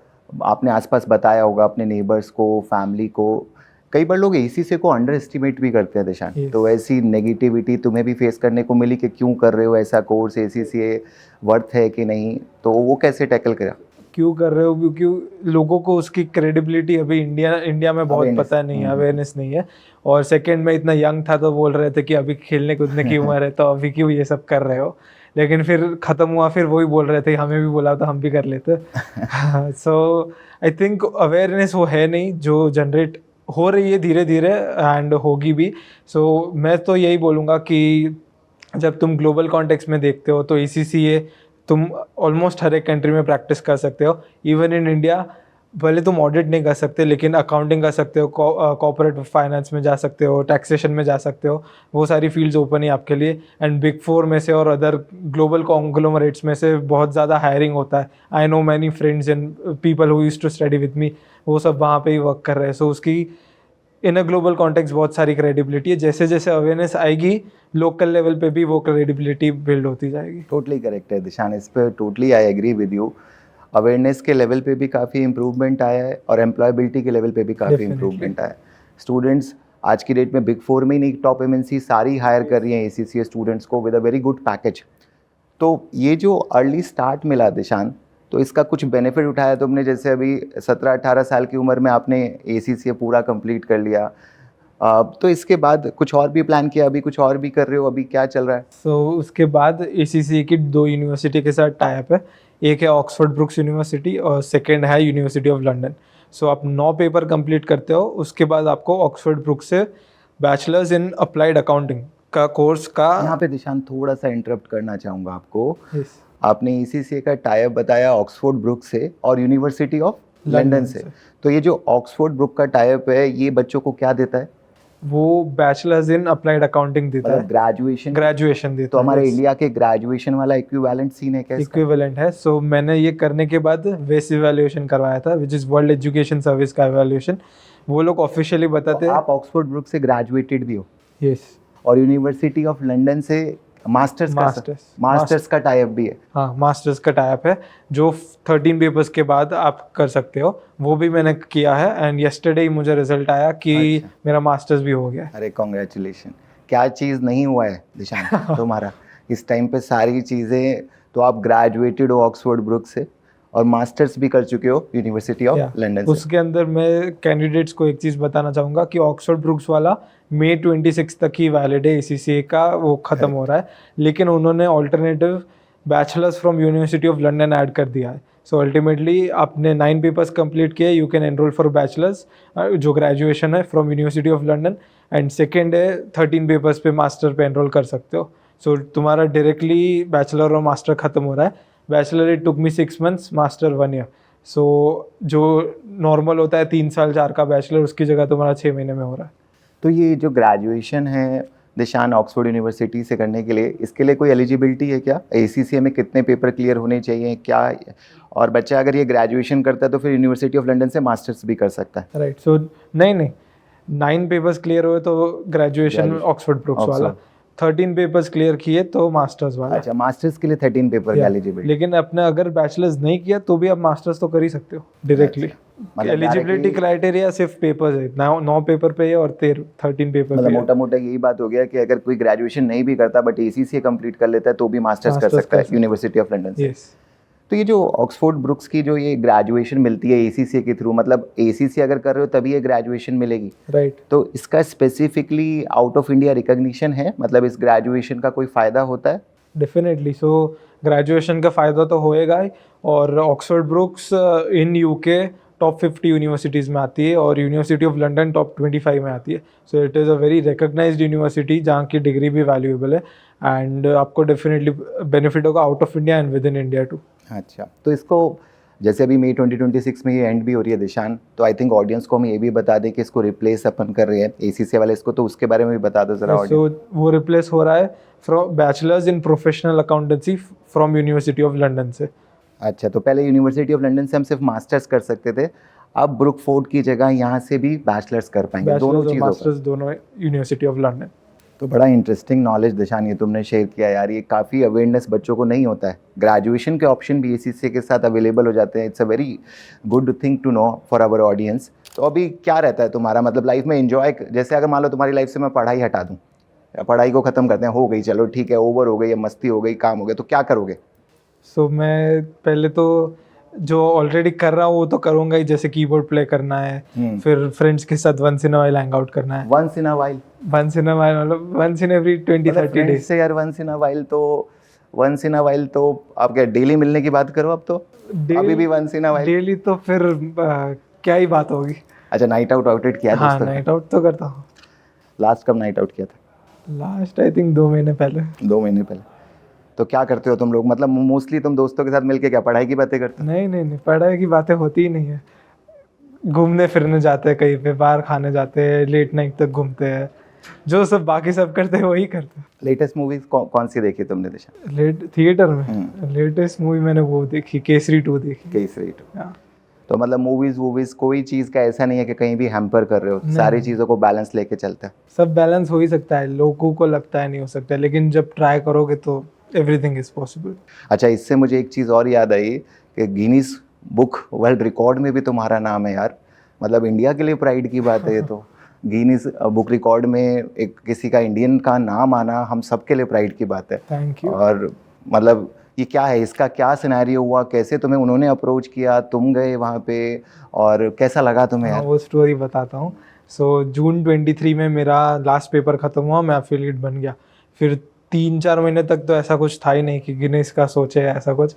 आपने आसपास बताया होगा अपने नेबर्स को, फैमिली को, कई बार लोग ACCA को अंडर एस्टिमेट भी करते हैं दिशान। Yes. तो ऐसी नेगेटिविटी तुम्हें भी फेस करने को मिली कि क्यों कर रहे हो ऐसा कोर्स, ACCA वर्थ है कि नहीं, तो वो कैसे टैकल करा? क्यों कर रहे हो? क्योंकि लोगों को उसकी क्रेडिबिलिटी अभी इंडिया में बहुत Awareness. पता नहीं है, अवेयरनेस नहीं है। और सेकंड में इतना यंग था तो बोल रहे थे कि अभी खेलने कूदने की उम्र है तो अभी क्यों ये सब कर रहे हो, लेकिन फिर ख़त्म हुआ, फिर वही बोल रहे थे, हमें भी बोला तो हम भी कर लेते। सो आई थिंक अवेयरनेस वो है नहीं जो जनरेट हो रही है धीरे धीरे, एंड होगी भी। सो मैं तो यही बोलूँगा कि जब तुम ग्लोबल कॉन्टेक्स्ट में देखते हो तो ACCA तुम ऑलमोस्ट हर एक कंट्री में प्रैक्टिस कर सकते हो। इवन इन इंडिया भले तुम ऑडिट नहीं कर सकते लेकिन अकाउंटिंग कर सकते हो, कॉर्पोरेट फाइनेंस में जा सकते हो, टैक्सेशन में जा सकते हो, वो सारी फील्ड्स ओपन है आपके लिए। एंड बिग 4 में से और अदर ग्लोबल कॉन्ग्लोमरेट्स में से बहुत ज़्यादा हायरिंग होता है। I know many friends and people who used to study with me, वो सब वहाँ पे ही वर्क कर रहे हैं। सो उसकी इन अ ग्लोबल कॉन्टेक्स्ट बहुत सारी क्रेडिबिलिटी है। जैसे जैसे अवेयरनेस आएगी लोकल लेवल पे भी वो क्रेडिबिलिटी बिल्ड होती जाएगी। टोटली करेक्ट है दिशान, इस पर totally I agree with you. Awareness के लेवल पे भी काफ़ी इम्प्रूवमेंट आया है और एम्प्लॉयबिलिटी के लेवल पे भी काफ़ी Definitely. इम्प्रूवमेंट आया है। स्टूडेंट्स आज की डेट में बिग 4 में ही नहीं, टॉप MNC सारी हायर कर रही हैं ACCA स्टूडेंट्स को with a very good package. तो ये जो अर्ली स्टार्ट मिला दिशान, तो इसका कुछ बेनिफिट उठाया तुमने? जैसे अभी 17-18 साल की उम्र में आपने ACCA पूरा कंप्लीट कर लिया, तो इसके बाद कुछ और भी प्लान किया, अभी कुछ और भी कर रहे हो, अभी क्या चल रहा है? सो उसके बाद ACCA की 2 यूनिवर्सिटी के साथ टाई अप है। एक है ऑक्सफोर्ड ब्रुक्स यूनिवर्सिटी और सेकंड है यूनिवर्सिटी ऑफ लंदन। सो आप 9 पेपर कंप्लीट करते हो, उसके बाद आपको ऑक्सफोर्ड ब्रुक्स से बैचलर्स इन अप्लाइड अकाउंटिंग का कोर्स का। यहाँ पे दिशान थोड़ा सा इंटरप्ट करना चाहूँगा आपको। Yes. आपने ACCA का टाई अप बताया ऑक्सफोर्ड ब्रुक से और यूनिवर्सिटी ऑफ लंदन से। तो ये जो ऑक्सफोर्ड ब्रुक का टाई अप है ये बच्चों को क्या देता है? वो बैचलर्स इन अप्लाइड अकाउंटिंग देता मतलब है, ग्रेजुएशन देता तो है। हमारे yes. इंडिया के ग्रेजुएशन वाला इक्विवेलेंट सीन है क्या इसका? इक्विवेलेंट है। सो मैंने ये करने के बाद वेस इवैल्यूएशन करवाया था, which is world education service का इवैल्यूएशन। वो लोग ऑफिशियली बताते तो हैं। आप ऑक्सफोर्ड ब्रुक से ग्रेजुएटेड भी हो? यस। और यूनिवर्सिटी ऑफ लंदन से मास्टर्स का मास्टर्स मास्टर्स का टाइप भी है? हाँ, मास्टर्स का टाइप है जो 13 पेपर्स के बाद आप कर सकते हो, वो भी मैंने किया है एंड यस्टरडे ही मुझे रिजल्ट आया कि अच्छा। मेरा मास्टर्स भी हो गया है। अरे कॉन्ग्रेचुलेशन। क्या चीज़ नहीं हुआ है दिशान तुम्हारा इस टाइम पे? सारी चीज़ें तो आप ग्रेजुएटेड हो ऑक्सफोर्ड ब्रुक से और मास्टर्स भी कर चुके हो यूनिवर्सिटी या, ऑफ लंदन से। उसके अंदर मैं कैंडिडेट्स को एक चीज़ बताना चाहूँगा कि ऑक्सफोर्ड ब्रुक्स वाला मई 26 तक ही वैलिड है, ACCA का वो ख़त्म हो रहा है, लेकिन उन्होंने alternative bachelors from university of London add कर दिया है। सो अल्टीमेटली आपने 9 पेपर्स कंप्लीट किए, you can enrol for bachelors जो ग्रेजुएशन है from university of London, and second है 13 पेपर्स पे मास्टर पे एनरोल कर सकते हो। सो तुम्हारा डायरेक्टली बैचलर और मास्टर ख़त्म हो रहा है। Bachelor it took me 6 months, master 1 year। सो जो नॉर्मल होता है 3 साल 4 का बैचलर, उसकी जगह तुम्हारा 6 महीने में हो रहा है। तो ये जो ग्रेजुएशन है दिशान ऑक्सफोर्ड यूनिवर्सिटी से करने के लिए, इसके लिए कोई एलिजिबिलिटी है क्या? ACCA में कितने पेपर क्लियर होने चाहिए क्या? और बच्चा अगर ये ग्रेजुएशन करता है तो फिर यूनिवर्सिटी ऑफ लंदन से मास्टर्स भी कर सकता है? राइट, सो नहीं 9 पेपर्स क्लियर हुए तो ग्रेजुएशन ऑक्सफोर्ड ब्रुक्स वाला, 13 पेपर्स क्लियर किए तो मास्टर्स वाला। अच्छा, मास्टर्स के लिए 13 पेपर का एलिजिबिलिटी। लेकिन अपने अगर बैचलर्स नहीं किया तो भी आप मास्टर्स तो कर ही सकते हो डायरेक्टली। मतलब एलिजिबिलिटी directly- क्राइटेरिया सिर्फ पेपर्स है, 9 पेपर पे है और 13 पेपर मतलब पे है। मोटा मोटा यही बात हो गया कि अगर कोई ग्रेजुएशन नहीं भी करता बट ACCA कंप्लीट कर लेता है तो भी मास्टर्स कर Masters सकता है कर सकता है। यूनिवर्सिटी ऑफ लंदन से। यस, तो ये जो ऑक्सफोर्ड ब्रुक्स की जो ये ग्रेजुएशन मिलती है ACCA के थ्रू, मतलब ACCA अगर कर रहे हो तभी ये ग्रेजुएशन मिलेगी? राइट। तो इसका specifically out of India recognition है? मतलब इस ग्रेजुएशन का कोई फ़ायदा होता है? डेफिनेटली, सो ग्रेजुएशन का फ़ायदा तो होएगा ही, और Oxford brooks in UK top 50 universities में आती है और यूनिवर्सिटी ऑफ लंदन टॉप 25 में आती है। So it is a very recognised university जहाँ की डिग्री भी वैल्यूएबल है, एंड आपको डेफिनेटली बेनिफिट होगा out of India and within India too. अच्छा, तो इसको जैसे अभी मई 2026 में ये एंड भी हो रही है दिशान, तो आई थिंक ऑडियंस को हम ये भी बता दें कि इसको रिप्लेस अपन कर रहे हैं ACCA वाले इसको, तो उसके बारे में भी बता दो ज़रा ऑडियंस। सो वो रिप्लेस हो रहा है from bachelors in professional accountancy from university of London से। अच्छा, तो पहले यूनिवर्सिटी ऑफ लंदन से हम सिर्फ मास्टर्स कर सकते थे, अब ब्रुकफोर्ड की जगह यहाँ से भी बैचलर्स कर पाएंगे, दोनों बैचलर्स और चीज़ों का। मास्टर्स दोनों यूनिवर्सिटी ऑफ लंदन। तो बड़ा इंटरेस्टिंग नॉलेज दिशान ये तुमने शेयर किया यार, ये काफ़ी अवेयरनेस बच्चों को नहीं होता है। ग्रेजुएशन के ऑप्शन भी ACCA के साथ अवेलेबल हो जाते हैं। It's a very good thing to know for our audience. तो अभी क्या रहता है तुम्हारा, मतलब लाइफ में एंजॉय, जैसे अगर मान लो तुम्हारी लाइफ से मैं पढ़ाई हटा दूँ, पढ़ाई को ख़त्म करते हैं, हो गई चलो ठीक है, ओवर हो गई, या मस्ती हो गई, काम हो गया, तो क्या करोगे? सो मैं पहले तो जो ऑलरेडी कर रहा हूँ वो तो करूँगा ही, जैसे कीबोर्ड प्ले करना है, फिर फ्रेंड्स के साथ once in a while hang out करना है। Once in a while? Once in a while मतलब वंस इन एवरी 20-30 डेज से यार, वंस इन अ वाइल तो वंस इन अ वाइल तो आप क्या डेली मिलने की बात करो? अब तो अभी भी once in a while? Daily तो फिर क्या ही बात होगी। अच्छा, नाइट आउट किया हाँ, दोस्तों? नाइट आउट तो करता हूँ। लास्ट कब नाइट आउट किया था? लास्ट आई थिंक 2 महीने पहले। 2 महीने पहले। तो क्या करते हो तुम लोग, मतलब मोस्टली तुम दोस्तों के साथ मिलके क्या पढ़ाई की बातें करते हो? नहीं, पढ़ाई की बातें होती ही नहीं है। घूमने फिरने जाते हैं, कहीं पे बाहर खाने जाते हैं, लेट नाइट तक घूमते हैं, जो सब बाकी सब करते हैं वही करते हैं। लेटेस्ट मूवीज कौन सी देखी तुमने दिशा? थिएटर में लेटेस्ट मूवी मैंने वो देखी, केसरी 2 देखी। केसरी 2। हाँ। तो मतलब मूवीज कोई चीज़ का ऐसा नहीं है कि कहीं भी हैम्पर कर रहे हो, सारी चीज़ों को बैलेंस लेके चलते हैं? सब बैलेंस हो ही सकता है, लोगों को लगता है नहीं हो सकता, लेकिन जब ट्राई करोगे तो एवरीथिंग इज पॉसिबल। अच्छा, इससे मुझे एक चीज़ और याद आई कि गिनीज बुक वर्ल्ड रिकॉर्ड में भी तुम्हारा नाम है यार, मतलब इंडिया के लिए प्राइड की बात है ये तो। गिनीज बुक रिकॉर्ड में एक किसी का इंडियन का नाम आना हम सबके लिए प्राइड की बात है। Thank you. और मतलब ये क्या है, इसका क्या सिनेरियो हुआ, कैसे तुम्हें उन्होंने अप्रोच किया, तुम गए वहाँ पे, और कैसा लगा तुम्हें यार? वो स्टोरी बताता हूँ। सो जून 23 में मेरा लास्ट पेपर ख़त्म हुआ, मैं एफिलिएट बन गया। फिर 3-4 महीने तक तो ऐसा कुछ था ही नहीं कि गिनीज का सोचे ऐसा कुछ।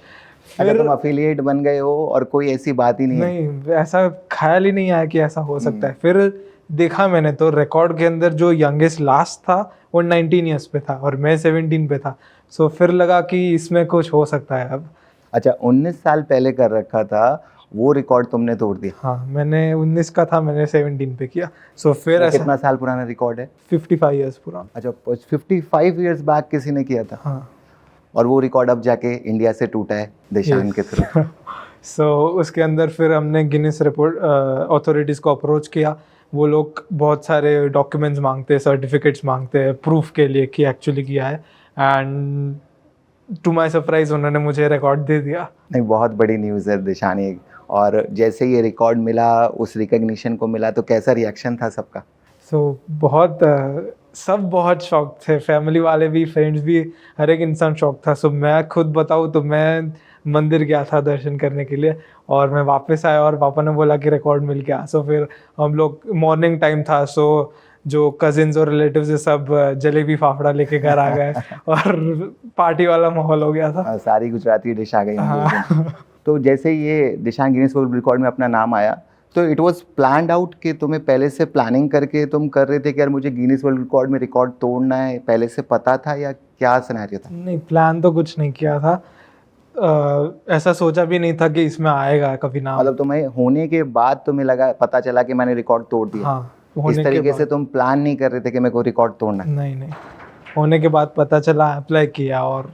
अगर तुम अफिलिएट बन गए हो और कोई ऐसी बात ही नहीं है? नहीं, ऐसा ख्याल ही नहीं आया कि ऐसा हो सकता है। फिर देखा मैंने तो रिकॉर्ड के अंदर जो यंगेस्ट लास्ट था वो 19 ईयर्स पे था और मैं 17 पे था। सो फिर लगा कि इसमें कुछ हो सकता है अब। अच्छा, 19 साल पहले कर रखा था, वो रिकॉर्ड तुमने तोड़ दिया? हाँ, मैंने 19 का था, मैंने 17 पे किया। सो फिर ऐसा कितना साल पुराना रिकॉर्ड है? 55 ईयर्स पुराना। अच्छा, 55 ईयर्स बैक किसी ने किया था? हाँ। और वो रिकॉर्ड अब जाके इंडिया से टूटा है दिशान के थ्रू। सो उसके अंदर फिर हमने गिनीज रिपोर्ट अथॉरिटीज़ को अप्रोच किया। वो लोग बहुत सारे डॉक्यूमेंट्स मांगते हैं, सर्टिफिकेट्स मांगते हैं प्रूफ के लिए कि एक्चुअली किया है। एंड टू माई सरप्राइज उन्होंने मुझे रिकॉर्ड दे दिया। नहीं, बहुत बड़ी न्यूज़ है दिशान ये। और जैसे ये रिकॉर्ड मिला, उस रिकग्निशन को मिला, तो कैसा रिएक्शन था सबका? सो बहुत सब बहुत शौक थे, फैमिली वाले भी, फ्रेंड्स भी, हर एक इंसान शौक था। सो मैं खुद बताऊँ तो मैं मंदिर गया था दर्शन करने के लिए, और मैं वापस आया और पापा ने बोला कि रिकॉर्ड मिल गया। सो फिर हम लोग, मॉर्निंग टाइम था, सो जो कजिन्स और रिलेटिव्स है सब जलेबी फाफड़ा लेके घर आ गए और पार्टी वाला माहौल हो गया था। सारी गुजराती डिश आ गई होंगी उस दिन। हाँ। तो जैसे ये दिशान गिनीज वर्ल्ड रिकॉर्ड में अपना नाम आया, तो इट वाज प्लान्ड आउट कि तुम्हें पहले से प्लानिंग करके तुम कर रहे थे कि यार मुझे गिनीज वर्ल्ड रिकॉर्ड में रिकॉर्ड तोड़ना है, पहले से पता था या क्या सिनेरियो था? नहीं, प्लान तो कुछ नहीं किया था। ऐसा सोचा भी नहीं था कि इसमें आएगा कभी नाम। मतलब तुम्हें होने के बाद तुम्हें लगा, पता चला कि मैंने रिकॉर्ड तोड़ दिया? हाँ, इस होने के तरीके से बाद। तुम प्लान नहीं कर रहे थे कि मेरे को रिकॉर्ड तोड़ना है? नहीं नहीं, होने के बाद पता चला, अप्लाई किया, और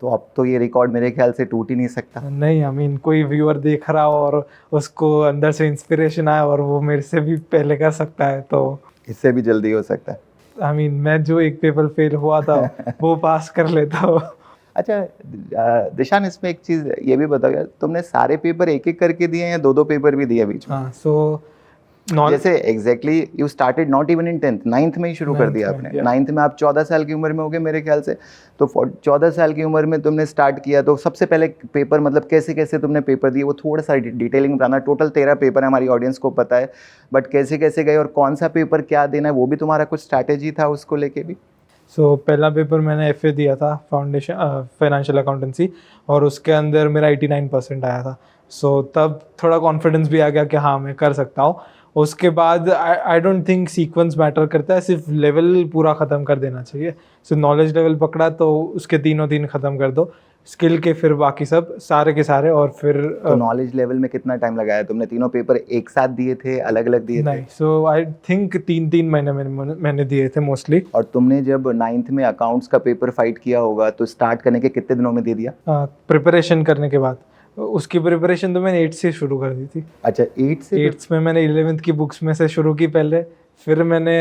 तो अब तो ये रिकॉर्ड मेरे ख्याल से टूट ही नहीं सकता। नहीं, आई मीन कोई व्यूअर देख रहा हो और उसको अंदर से इंस्पिरेशन आया और वो मेरे से भी पहले कर सकता है, तो इससे भी जल्दी हो सकता है। आई मीन मैं जो एक पेपर फेल हुआ था वो पास कर लेता हूँ। अच्छा दिशान, इसमें एक चीज़ ये भी बताओ यार, तुमने सारे पेपर एक एक करके दिए हैं या दो दो पेपर भी दिए बीच में? हाँ, सो जैसे exactly you started not even in 10th, 9th में ही शुरू कर दिया आपने। 9th में आप 14 साल की उम्र में हो गए मेरे ख्याल से, तो 14 साल की उम्र में तुमने स्टार्ट किया। तो सबसे पहले पेपर, मतलब कैसे कैसे तुमने पेपर दिए, वो थोड़ा सा डिटेलिंग बताना। टोटल 13 पेपर है, हमारी ऑडियंस को पता है, बट कैसे कैसे गए और कौन सा पेपर क्या देना है, वो भी तुम्हारा कुछ स्ट्रैटेजी था उसको लेके भी? सो पहला पेपर मैंने FA दिया था, फाउंडेशन फाइनेंशियल अकाउंटेंसी, और उसके अंदर मेरा 89% आया था। सो तब थोड़ा कॉन्फिडेंस भी आ गया कि हाँ मैं कर सकता हूँ। उसके बाद I don't think sequence matter करता है, सिर्फ लेवल पूरा ख़त्म कर देना चाहिए। सो नॉलेज लेवल पकड़ा तो उसके तीनों तीन ख़त्म कर दो, स्किल के फिर बाकी सब सारे के सारे, और फिर तो नॉलेज लेवल में कितना टाइम लगाया तुमने? तीनों पेपर एक साथ दिए थे, अलग अलग दिए थे? नहीं, सो आई थिंक 3-3 महीने मैंने दिए थे मोस्टली। और तुमने जब 9th में अकाउंट्स का पेपर फाइट किया होगा, तो स्टार्ट करने के कितने दिनों में दे दिया? प्रिपरेशन करने के बाद, उसकी प्रिपरेशन तो मैंने 8 से शुरू कर दी थी। अच्छा, 8 से? 8th में मैंने 11th की बुक्स में से शुरू की पहले, फिर मैंने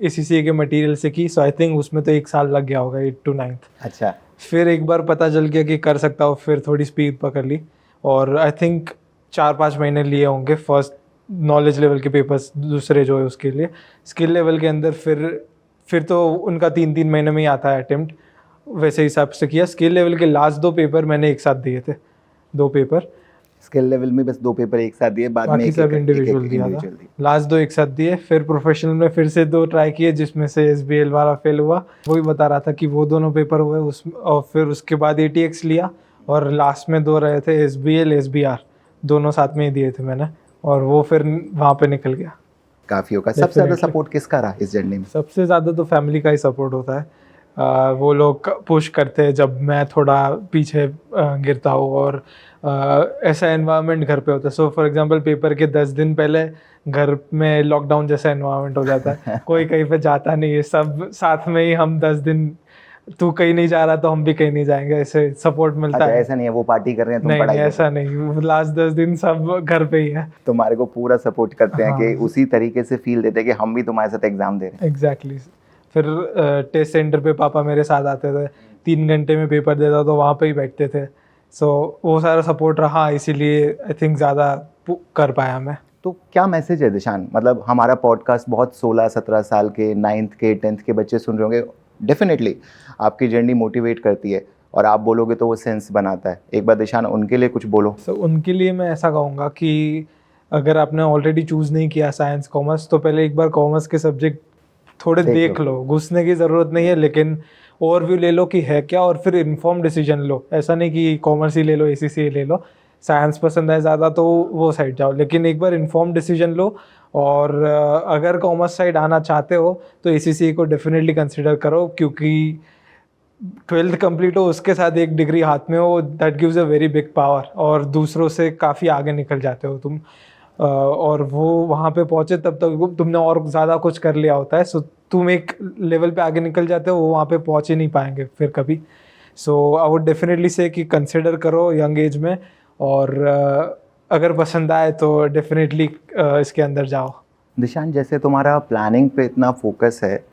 ACCA के मटेरियल से की। सो आई थिंक उसमें तो 1 साल लग गया होगा, 8 to 9th। अच्छा, फिर एक बार पता चल गया कि कर सकता हूँ, फिर थोड़ी स्पीड पकड़ ली, और आई थिंक 4-5 महीने लिए होंगे फर्स्ट नॉलेज लेवल के पेपर्स, दूसरे जो है उसके लिए। स्किल लेवल के अंदर फिर तो उनका 3-3 महीने में ही आता है अटेम्प्ट, वैसे हिसाब से किया। स्किल लेवल के लास्ट 2 पेपर मैंने एक साथ दिए थे, 2 पेपर। स्किल लेवल में बस 2 पेपर एक साथ दिए, बाद में बाकी एक सब एक इंडिविजुअल दिया था। लास्ट 2 एक साथ दिए, फिर प्रोफेशनल में फिर से 2 ट्राई किए, जिसमें से SBL वाला फेल हुआ। वही बता रहा था कि वो दोनों पेपर हुए उस, और फिर उसके बाद ATX लिया, और लास्ट में 2 रहे थे, SBL SBR, दोनों साथ में ही दिए थे मैंने, और वो फिर वहाँ पे निकल गया। काफ़ी होगा। सबसे ज़्यादा सपोर्ट किसका रहा इस जर्नी में? सबसे ज़्यादा तो फैमिली का ही सपोर्ट होता है। वो लोग पुश करते हैं जब मैं थोड़ा पीछे गिरता हूँ, और ऐसा एनवायरनमेंट घर पे होता है। सो फॉर एग्जांपल पेपर के 10 दिन पहले घर में लॉकडाउन जैसा एनवायरनमेंट हो जाता है, कोई कहीं पे जाता नहीं है, सब साथ में ही हम 10 दिन, तू कहीं नहीं जा रहा तो हम भी कहीं नहीं जाएंगे, ऐसे सपोर्ट मिलता अच्छा, है। ऐसा नहीं है वो पार्टी कर रहे हैं तुम नहीं पढ़ाई नहीं, कर ऐसा नहीं, लास्ट 10 दिन सब घर पे ही है। तुम्हारे को पूरा सपोर्ट करते हैं कि हाँ। उसी तरीके से फील देते हैं कि हम भी तुम्हारे साथ एग्जाम दे रहे हैं। एग्जैक्टली। फिर टेस्ट सेंटर पे पापा मेरे साथ आते थे, 3 घंटे में पेपर देता तो वहाँ पे ही बैठते थे। सो वो सारा सपोर्ट रहा, इसीलिए आई थिंक ज़्यादा कर पाया मैं। तो क्या मैसेज है दिशान? मतलब हमारा पॉडकास्ट बहुत 16-17 साल के, 9th के 10th के बच्चे सुन रहे होंगे। डेफिनेटली आपकी जर्नी मोटिवेट करती है, और आप बोलोगे तो वो सेंस बनाता है। एक बार दिशान उनके लिए कुछ बोलो। सो उनके लिए मैं ऐसा कहूँगा कि अगर आपने ऑलरेडी चूज़ नहीं किया साइंस कॉमर्स, तो पहले एक बार कॉमर्स के सब्जेक्ट थोड़े देख लो। घुसने की ज़रूरत नहीं है, लेकिन ओवरव्यू ले लो कि है क्या, और फिर इन्फॉर्म डिसीजन लो। ऐसा नहीं कि कॉमर्स ही ले लो, ACCA ले लो, साइंस पसंद है ज़्यादा तो वो साइड जाओ, लेकिन एक बार इन्फॉर्म डिसीजन लो। और अगर कॉमर्स साइड आना चाहते हो तो ACCA को डेफिनेटली कंसिडर करो, क्योंकि 12th कंप्लीट हो, उसके साथ एक डिग्री हाथ में हो, that gives a very big power, और दूसरों से काफ़ी आगे निकल जाते हो तुम। और वो वहाँ पे पहुँचे तब तक तुमने और ज़्यादा कुछ कर लिया होता है। सो तुम एक लेवल पे आगे निकल जाते हो, वो वहाँ पे पहुँच ही नहीं पाएंगे फिर कभी। सो आई वुड डेफिनेटली से कि कंसिडर करो यंग एज में, और अगर पसंद आए तो डेफिनेटली इसके अंदर जाओ। दिशान, जैसे तुम्हारा प्लानिंग पे इतना फोकस है,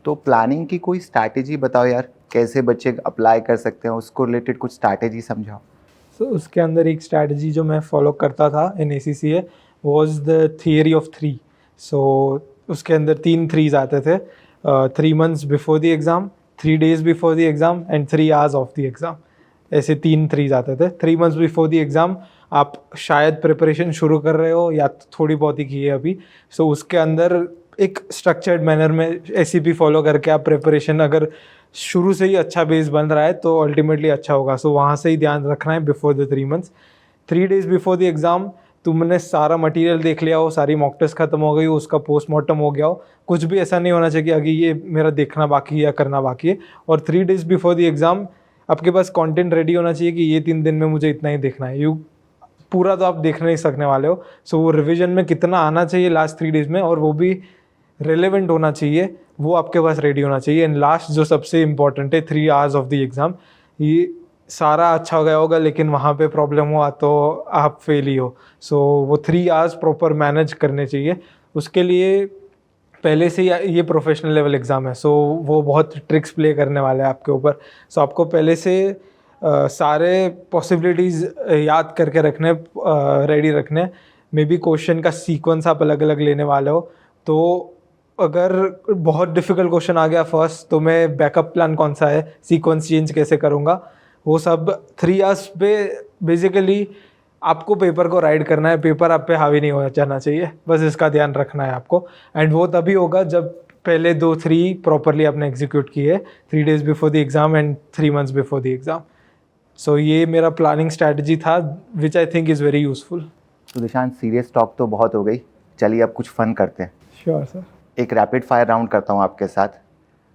तो प्लानिंग की कोई स्ट्रैटेजी बताओ यार, कैसे बच्चे अप्लाई कर सकते हैं, उसको रिलेटेड कुछ स्ट्रैटेजी समझाओ। सो उसके अंदर एक स्ट्रैटेजी जो मैं फॉलो करता था इन ACCA was the theory of 3। सो उसके अंदर 3 थ्रीज आते थे, 3 months before the exam, 3 days before the exam and 3 hours of the exam. ऐसे 3 थ्रीज आते थे। 3 months बिफोर द एग्ज़ाम आप शायद प्रिपरेशन शुरू कर रहे हो या थोड़ी बहुत ही की है अभी, सो उसके अंदर एक स्ट्रक्चर्ड मैनर में SCP फॉलो करके आप प्रिपरेशन, अगर शुरू से ही अच्छा बेस बन रहा है तो अल्टीमेटली अच्छा होगा। सो वहाँ से ही ध्यान रखना है before the 3 months। 3 days before the exam तुमने सारा मटेरियल देख लिया हो, सारी मॉक टेस्ट खत्म हो गई हो, उसका पोस्टमार्टम हो गया हो, कुछ भी ऐसा नहीं होना चाहिए कि अभी ये मेरा देखना बाकी है या करना बाकी है। और 3 days बिफोर द एग्ज़ाम आपके पास कंटेंट रेडी होना चाहिए कि ये 3 दिन में मुझे इतना ही देखना है। यू पूरा तो आप देख नहीं सकने वाले हो, सो वो रिवीजन में कितना आना चाहिए लास्ट 3 days में, और वो भी रेलेवेंट होना चाहिए, वो आपके पास रेडी होना चाहिए। एंड लास्ट जो सबसे इम्पॉर्टेंट है 3 hours ऑफ द एग्ज़ाम, ये सारा अच्छा हो गया होगा लेकिन वहाँ पे प्रॉब्लम हुआ तो आप फेल ही हो। सो वो 3 hours प्रॉपर मैनेज करने चाहिए। उसके लिए पहले से ही ये प्रोफेशनल लेवल एग्ज़ाम है, सो वो बहुत ट्रिक्स प्ले करने वाले हैं आपके ऊपर। सो आपको पहले से सारे पॉसिबिलिटीज़ याद करके रखने, रेडी रखने। मे बी क्वेश्चन का सीक्वेंस आप अलग अलग लेने वाले हो, तो अगर बहुत डिफ़िकल्ट क्वेश्चन आ गया फर्स्ट, तो मैं बैकअप प्लान कौन सा है, सीक्वेंस चेंज कैसे करूँगा, वो सब 3 hours पे बेसिकली आपको पेपर को राइड करना है। पेपर आप पे हावी नहीं हो जाना चाहिए, बस इसका ध्यान रखना है आपको। एंड वो तभी होगा जब पहले 2-3 प्रॉपरली आपने एग्जीक्यूट किए, 3 days before the exam and 3 months before the exam. So ये मेरा प्लानिंग स्ट्रैटेजी था which I think is very useful. तो दिशांत, सीरियस टॉक तो बहुत हो गई, चलिए अब कुछ फन करते हैं। Sure sir. एक रैपिड फायर राउंड करता हूँ आपके साथ,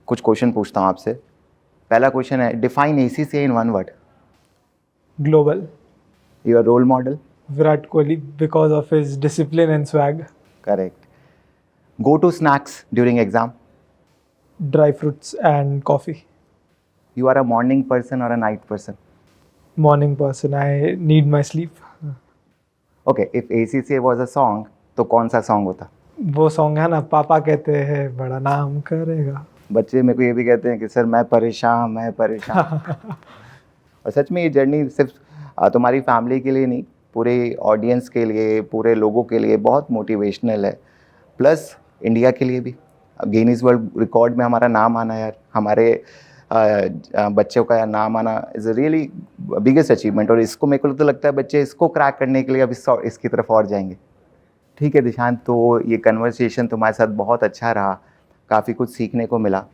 कुछ क्वेश्चन पूछता हूँ आपसे। पहला क्वेश्चन है, define ACCA in 1 word। Global. Your role model. Virat Kohli, because of his discipline and swag. Correct. Go to snacks during exam. Dry fruits and coffee. You are a morning person और a night person. Morning person, I need my sleep. Okay, if ACCA was a song तो कौन सा song होता? वो song है ना, पापा कहते हैं बड़ा नाम करेगा। बच्चे मेरे को ये भी कहते हैं कि सर मैं परेशान, मैं परेशान। और सच में ये जर्नी सिर्फ तुम्हारी फैमिली के लिए नहीं, पूरे ऑडियंस के लिए, पूरे लोगों के लिए बहुत मोटिवेशनल है, प्लस इंडिया के लिए भी। गिनीज वर्ल्ड रिकॉर्ड में हमारा नाम आना यार, हमारे बच्चों का नाम आना is a really biggest achievement. और इसको मेरे को तो लगता है बच्चे इसको क्रैक करने के लिए अब इसकी तरफ और जाएंगे। ठीक है दिशांत, तो ये कन्वर्सेशन तुम्हारे साथ बहुत अच्छा रहा, काफ़ी कुछ सीखने को मिला।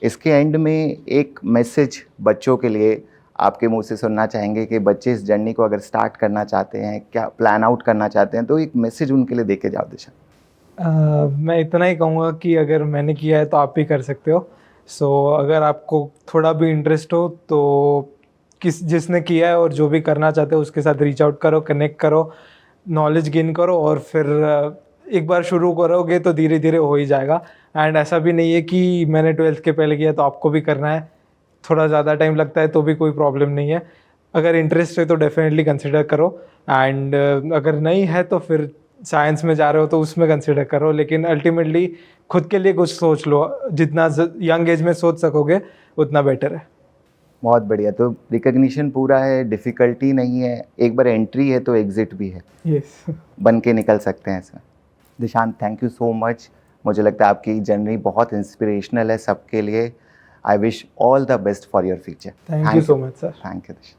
इसके एंड में एक मैसेज बच्चों के लिए आपके मुंह से सुनना चाहेंगे कि बच्चे इस जर्नी को अगर स्टार्ट करना चाहते हैं, क्या प्लान आउट करना चाहते हैं, तो एक मैसेज उनके लिए देके जाओ दिशा। मैं इतना ही कहूँगा कि अगर मैंने किया है तो आप भी कर सकते हो। सो अगर आपको थोड़ा भी इंटरेस्ट हो तो जिसने किया है और जो भी करना चाहते हो उसके साथ रीच आउट करो, कनेक्ट करो, नॉलेज गेन करो, और फिर एक बार शुरू करोगे तो धीरे धीरे हो ही जाएगा। एंड ऐसा भी नहीं है कि मैंने 12th के पहले किया तो आपको भी करना है, थोड़ा ज़्यादा टाइम लगता है तो भी कोई प्रॉब्लम नहीं है। अगर इंटरेस्ट है तो डेफिनेटली कंसिडर करो, एंड अगर नहीं है तो फिर साइंस में जा रहे हो तो उसमें कंसिडर करो, लेकिन अल्टीमेटली खुद के लिए कुछ सोच लो, जितना यंग एज में सोच सकोगे उतना बेटर है। बहुत बढ़िया, तो रिकग्निशन पूरा है, डिफ़िकल्टी नहीं है, एक बार एंट्री है तो एग्जिट भी है, यस। बन के निकल सकते हैं sir. Dishant, thank you so much. मुझे लगता है आपकी जर्नी बहुत इंस्पिरेशनल है सबके लिए। I wish all the best for your future. Thank you so much sir. Thank you Dishant.